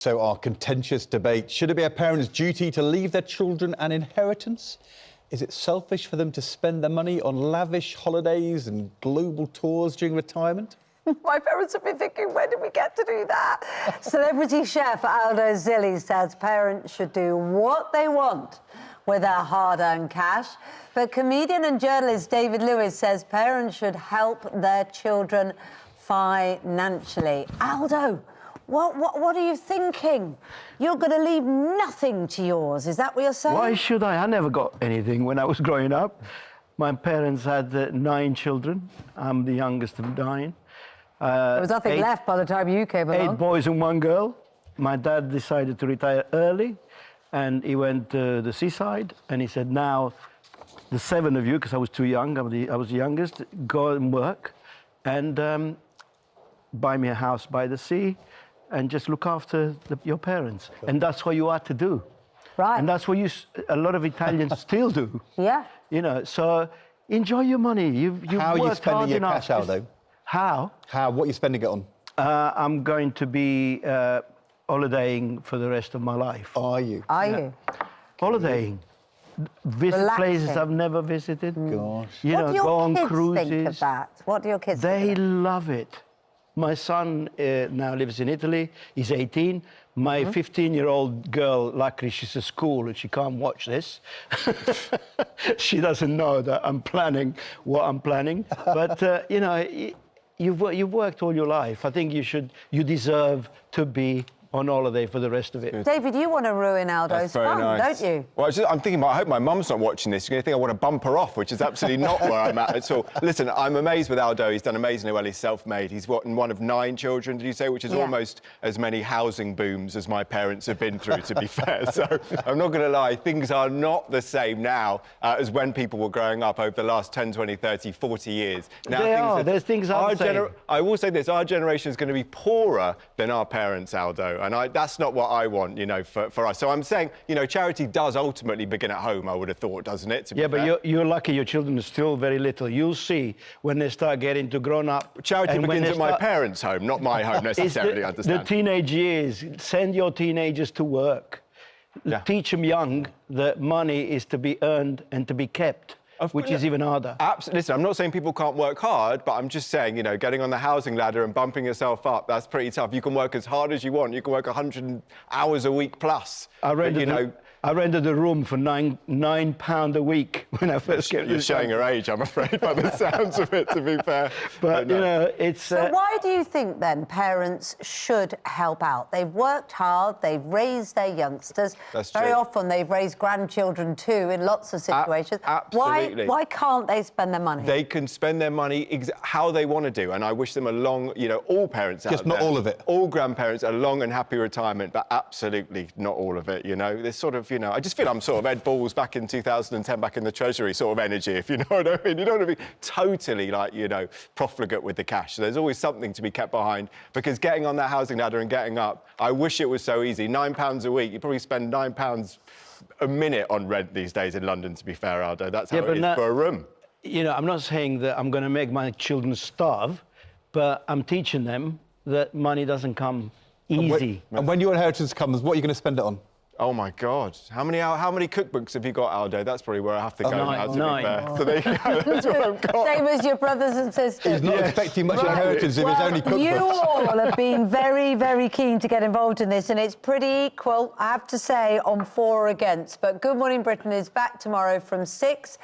So our contentious debate, should it be a parent's duty to leave their children an inheritance? Is it selfish for them to spend their money on lavish holidays and global tours during retirement? My parents have been thinking, when did we get to do that? Celebrity chef Aldo Zilli says parents should do what they want with their hard-earned cash. But comedian and journalist David Lewis says parents should help their children financially. Aldo, what are you thinking? You're going to leave nothing to yours, is that what you're saying? Why should I? I never got anything when I was growing up. My parents had 9 children. I'm the youngest of 9. There was nothing left by the time you came along. 8 boys and 1 girl. My dad decided to retire early, and he went to the seaside, and he said, now, the 7 of you, because I was too young, I was the youngest, go and work, and buy me a house by the sea, and just look after your parents. And that's what you are to do. Right. And that's what a lot of Italians still do. Yeah. You know, so enjoy your money. You've How are you spending your cash, Aldo? How? What are you spending it on? I'm going to be holidaying for the rest of my life. Are you? Are you? Holidaying. Visit places I've never visited. Gosh. You know, go on cruises. What do your kids think of that? What do your kids think? They love it. My son now lives in Italy. He's 18. My 15-year-old girl, luckily, she's at school and she can't watch this. She doesn't know that I'm planning what I'm planning. But, you know, you've worked all your life. I think you deserve to be on holiday for the rest of it. David, you want to ruin Aldo's fun, don't you? Well, I'm thinking, I hope my mum's not watching this. You're going to think I want to bump her off, which is absolutely not where I'm at all. Listen, I'm amazed with Aldo. He's done amazingly well. He's self-made. He's one of 9 children, did you say? Which is almost as many housing booms as my parents have been through, to be fair. So I'm not going to lie, things are not the same now as when people were growing up over the last 10, 20, 30, 40 years. Now, There's things I will say this, our generation is going to be poorer than our parents, Aldo. And that's not what I want, you know, for us. So I'm saying, you know, charity does ultimately begin at home, I would have thought, doesn't it? Yeah, but you're lucky your children are still very little. You'll see when they start getting to grown up. Charity begins at my parents' home, not my home necessarily, understand. The teenage years, send your teenagers to work. Yeah. Teach them young that money is to be earned and to be kept. Which is even harder. Absolutely. Listen, I'm not saying people can't work hard, but I'm just saying, you know, getting on the housing ladder and bumping yourself up, that's pretty tough. You can work as hard as you want. You can work 100 hours a week plus. I rented a room for £9 a week when I first came. You're showing your age, I'm afraid, by the sounds of it, to be fair. But no. You know, it's... So why do you think, then, parents should help out? They've worked hard, they've raised their youngsters. That's true. Very often they've raised grandchildren, too, in lots of situations. Absolutely. Why can't they spend their money? They can spend their money how they want to do, and I wish them a long, you know, all parents out there. Just not all of it. All grandparents, a long and happy retirement, but absolutely not all of it, you know. This sort of, you know, I just feel I'm sort of Ed Balls back in 2010, back in the Treasury sort of energy, if you know what I mean. You don't want to be totally, like, you know, profligate with the cash. There's always something to be kept behind, because getting on that housing ladder and getting up, I wish it was so easy. £9 a week, you probably spend £9 a minute on rent these days in London, to be fair, Aldo. That's how it is for a room. You know, I'm not saying that I'm going to make my children starve, but I'm teaching them that money doesn't come easy. And when your inheritance comes, what are you going to spend it on? Oh, my God. How many cookbooks have you got, Aldo? That's probably where I have to go now, to be fair. So there you go. That's what I've got. Same as your brothers and sisters. He's not expecting much inheritance if it's only cookbooks. You all have been very, very keen to get involved in this, and it's pretty equal, I have to say, on for or against. But Good Morning Britain is back tomorrow from 6.